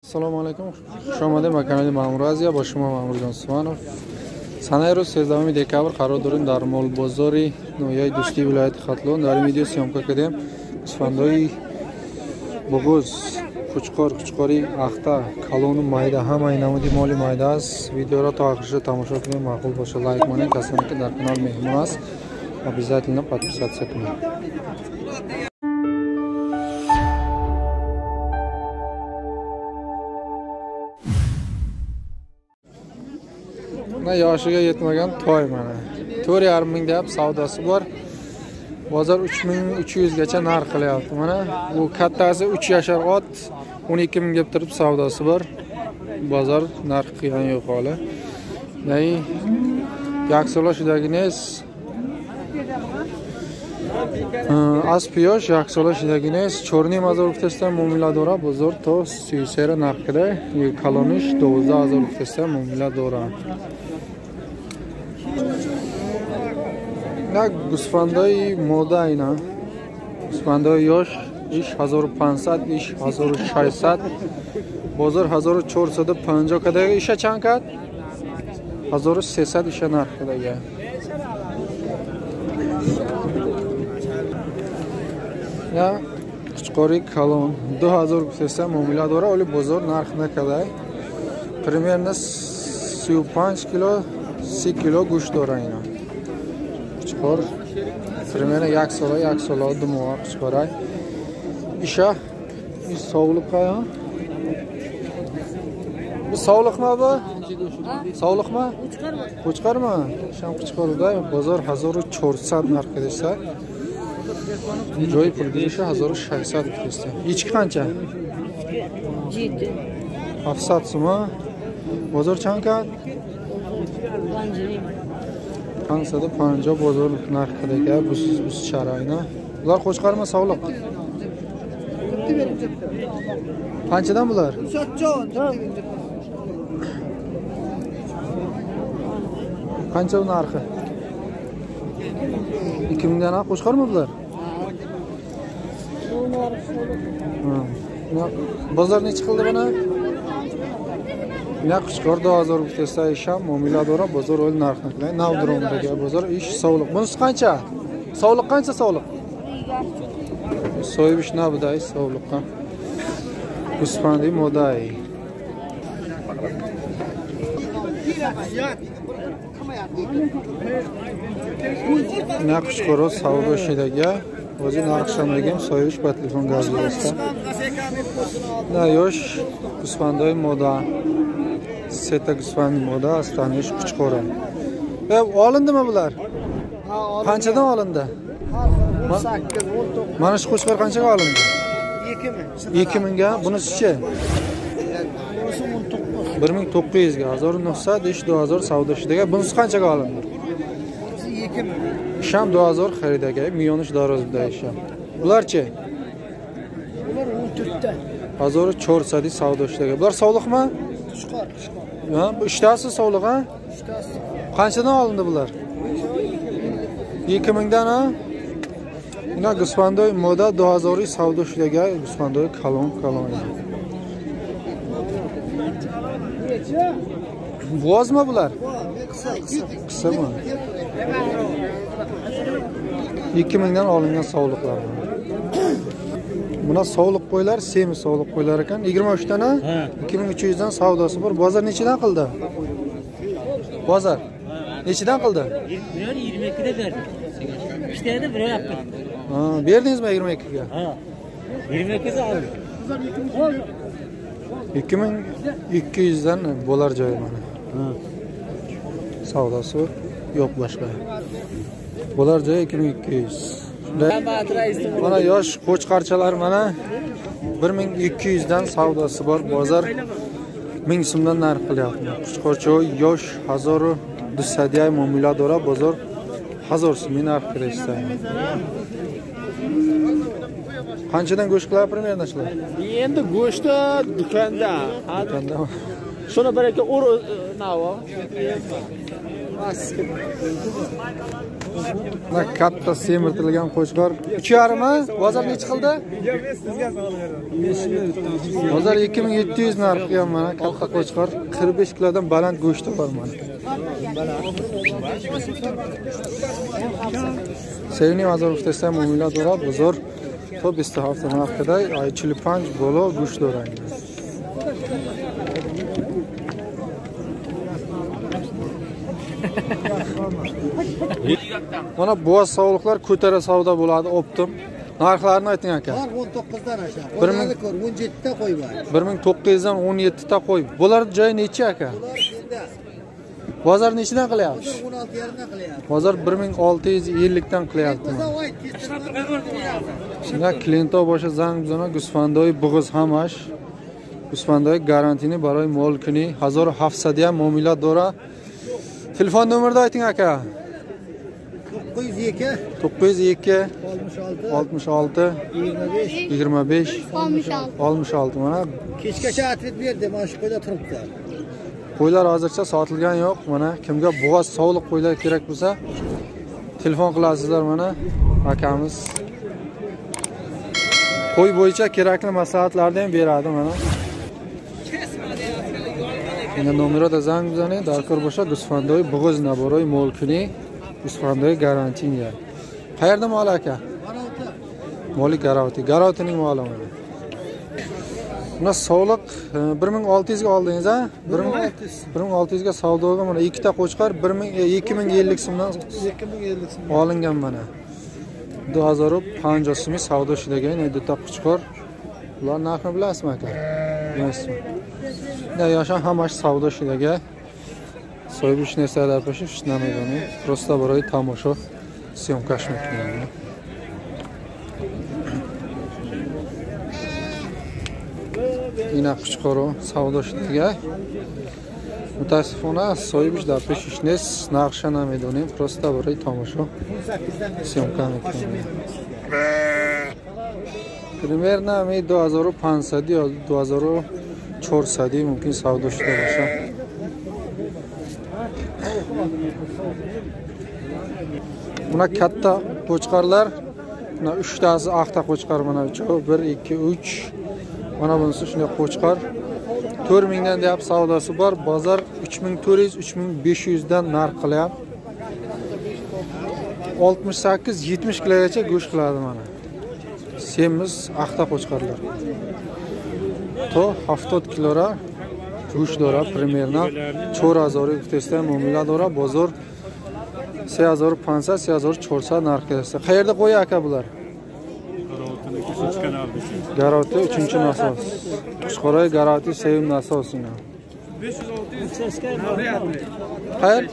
Assalomu alaykum. Xush omading va kanali Ma'mur Aziya. Bosh shuma Ma'murjon Usmonov. Sanay roz 13 dekabr qaror дорим дар мол бозори ноҳияи Дӯстӣ вилояти Хатлон дар видео сёмка кардем. Сфандои богоз хучқори ахта калону майда ҳамаи намуди моли майда аст. Видеоро то охирша тамошо кунед. Маъқул боша лайк монед. Касоне ки дар канал меҳмон аст, обязательно подписаться кунед. Yoshiga yetmagan toy mana. 4,5 ming deb savdosi bor. Bozor 3300 gacha narx qilyapti. Mana bu kattasi 3 yashar ot 12 ming deb turib savdosi bor. Bozor narx qilgan yo'q hali. Ya'ni yaksoloshidaginiz Aspiyosh yaksoloshidaginiz Chorniy Mazorov testdan muomala dora bozor to 30 narx qildi. Kalonish 12000 testdan muomala dora. Na gusfandai moda ina. Gusfandai yosh ish 1500, ish 1600. Bozor 1450 kadar isha chand kad? 1300 isha narx qiladi. Ya Quchqori kalon 2000 rupiya muomala dora, oli bozor narx nakada. Примерно 35 kilo 3 kilo go'sht dora ina. Quchqor примерно yak sola dumo quchqoray. Isha sog'liqqa. Bu sog'liqmi bu? Sog'liqmi? Quchqarmi? Sham quchqorda bozor 1400 narx qilsa. Joy pul desa 1600 desa. Ichki qancha? 7. 700 so'm. Bozor chanka? 550 bozor narx qiladi. Bu sharayna. Bular qo'chqarmi sog'liq? Qanchadan bular? Qancha bu narxi? 2000 dan qo'chqarmi bular? Bozor necha qildi buni? Ya Quchqor 2000 rupiya isham muomala dora bozor o'l narxni qilay. Navdromdagi bozor ish sog'liq. Bunisi qancha? Sog'liq qancha sog'liq? So'yish navday sog'liqqa. Uspandi moday. Na Quchqor savdo shidagi o'zi narxshamagim so'yish va telefon gazlashda. Na yosh Uspandoy moda. Seta Uspandoy moda astanish Quchqor. Olindimi bular? Qanchadan olindi? 8-19. Mana shu Quchqor qanchaga olindi? 2000 ga. Bunisi-chi? 1900 ga. 1900 ish 2000 savdo ishiga. Bunisi qanchaga olindi? 2000. Sham 2000 xaridaga, Miyonish Dorozda isham. Bularchi? Bular 14 ta. 1400 savdo ishiga. Bular sog'liqmi? Quchqor. Ha, bu ishtasi sog'liq ha? Ishtasi. Qanchadan olindi bular? 2000 dan ha? Ina Guspandoy moda 2000 savdo ishiga, Guspandoy kalon. Vozmi bular? Qismi. 2000 dan olingan sog'liqlar. Buna sog'liq qo'ylar, semi sog'liq qo'ylar ekan. 23 tana 2300 dan savdosi bor. Bozor nechidan qildi? Bozor nechidan qildi? 22 da berdi. İşte de buraya yaptım. Ha, berdingizmi 22 ga? Ha. 22 ga oldu. 2200 dan bo'lar joyi mana. Ha. Savdosi yo'q boshqa. Bo'lar joyi 2200. Mana yosh qo'chqarchalar mana 1200 dan savdosi bor. Bozor 1000 so'mdan narx qilyapti. Quchqorchoy yosh 1200 muomala dora bozor 1000 so'm narx qilishsa. Qanchadan go'sht qilar примерно shular? Endi go'shtni do'konda. Shuni bir aka ur navo. Mana katta semirtirilgan qo'chqor 3,5 mi? Bozor necha qildi? Bozor 2700 narx qilgan mana katta qo'chqor, 45 kilodan baland go'shti bor mana. Sevimli Azarov desem umila dora bozor to 20 hafta narxida ay 45 bolo go'sht o'rang. Mana boğaz savlıqlar ko'tara savdo bo'ladi, optim. Narxlarini ayting aka. 19 dan aşağı. 17 ta qo'y bor. 1900 dan 17 ta qo'y. Bular joy necha aka? Bozor nechidan qilyapsiz? 16 dan qilyapti. Bozor 1650 dan qilyapti. Shunga klientlar boshi zang bizona Gusfandoy Bug'uz hamash. Gusfandoy garantini baroy molkini 1700 ham muomala dora. Telefon nomerni ayting aka. 902 66 25 66 mana Kechgacha atlet berdi, mana shu qo'yda turibdi. Qo'ylar hozircha sotilgan yo'q. Mana kimga bo'g'oz sog'liq qo'ylar kerak bo'lsa, telefon qilasizlar mana akamiz. Qo'y bo'yicha kerakli maslahatlarni ham beradi mana. Yana nomerda zang bizani darkor bo'lsa Gusfandoy Bug'uz Naboroy Molkini Gusfandoy garantiya. Qayerda mol aka? Moli Garovti. Garovtining moli mana. Buna sog'liq 1600 ga oldingiz a? 1600 ga savdoga mana ikkita qo'chqar 2050 so'mdan 2050 so'm olingan mana. 2050 so'm savdo ishidagan ikkita qo'chqar. Ular narxini bilasizmi aka? Bilasizmi? Да, yaşan hamash savdo ishidaga so'yib narsalar pishib ishlamaydi. Просто baroy tomosha syomkash mumkin. Ina qo'chqoro savdo ishidaga mutasifona so'yib ishlab pishishnes naqshana medonim. Просто baroy tomosha syomka mumkin. Примерно 2500 yo 2400 mumkin savdo ishida bo'lsa. Buna katta qo'chqarlar, mana 3 tasi aqta qo'chqar mana 1 2 3. Mana bunisi shunday qo'chqar. 4000 dan deyap savdosi bor. Bozor 3400 3500 dan narx qilyapti. 68-70 kilogacha go'sht qiladi mana. Semiz aqta qo'chqarlar. To 70 kilora go'sht dora примерно 4000 testda muomala dora bozor 3500 3400 narxda. Qayerda qo'y aka bular? Garovti 3-nasos. Qo'shqoray Garovti sevim nasosini. 500-600 Qayer?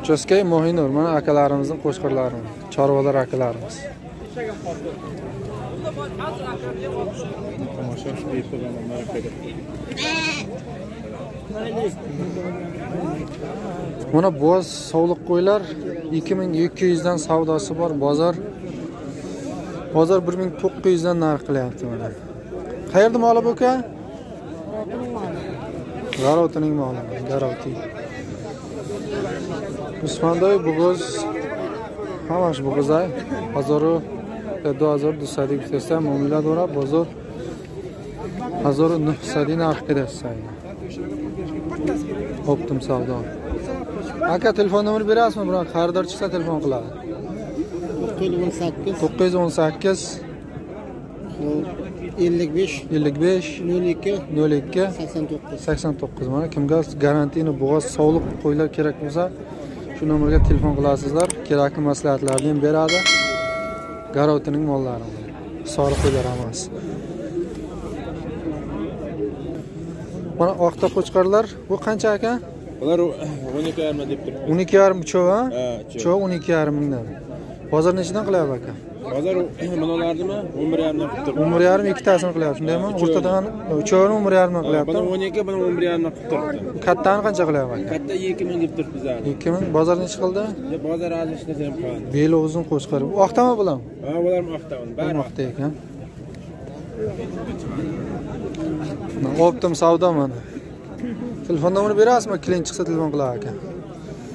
Uchastkay Mohinur. Mana akalarimizning qo'shqorlari. Chorvalar akalarimiz. Mana bo'z sog'liq qo'ylar 2200 dan savdosi bor. Bozor 1900 dan narx qilyapti mana. Qayerda moli bu aka? Garovtining moli. Garovti. Gusfandoy Bug'uz hamash Bug'uzay 2200 testa muomala dora bozor 1900 narx qilyapti. Optim savdo. Aka telefon nomeri berasizmi? Biroq xaridor chiqsa telefon qiladi. 918 55 02 89. Mana kimga garantini bo'g'oz sog'liq qo'ylar kerak bo'lsa, shu nomerga telefon qilasizlar. Kerakli maslahatlarni ham beradi. Garovtining mollari. Sog'liq qo'ylar emas. Mana oqta qo'chqarlar, bu qancha aka? Ular 12,5 deb turibdi. 12,5 cho'va? Cho'va 12,5 mingdan. Bozor nechidan qilyapti aka? Bozor bunalardimi? 11,5 dan qilib turibdi. 11,5 ikkitasini qilyapti, shundaymi? O'rtadan uchovini 11,5 dan qilyapti. Buni 12, buni 11,5 dan qilib turibdi. Kattani qancha qilyapti aka? Katta 2000 deb turibdi bizlar. 2000 bozor necha qildi? Bozor azishda ham qiladi. Beli uzun qo'chqar. Oqtami bular? Ha, bular oqtami. Bari oqta ekan. Optim savdo mana. Telefon nomerini berasizmi? Klient chiqsa telefon qilar ekan.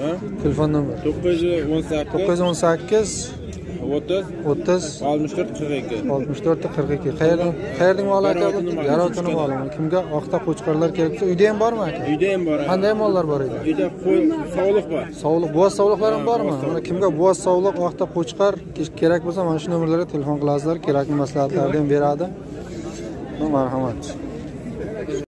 Ha? Telefon nomeri 918 918 30 30 64 42. 64 42. Qayerdan mol aka bu? Yaratini mol. Kimga oqta qo'chqorlar kerak bo'lsa, uyda ham bormi aka? Uyda ham bor. Qanday mollar bor edi? Uyda qo'y sog'liq bor. Sog'liq, bo'z sog'liqlar ham bormi? Mana kimga bo'z sog'liq, oqta qo'chqor kerak bo'lsa, mana shu nomerlarga telefon qilasizlar, kerakli maslahatlarni ham beradi. Marhamat.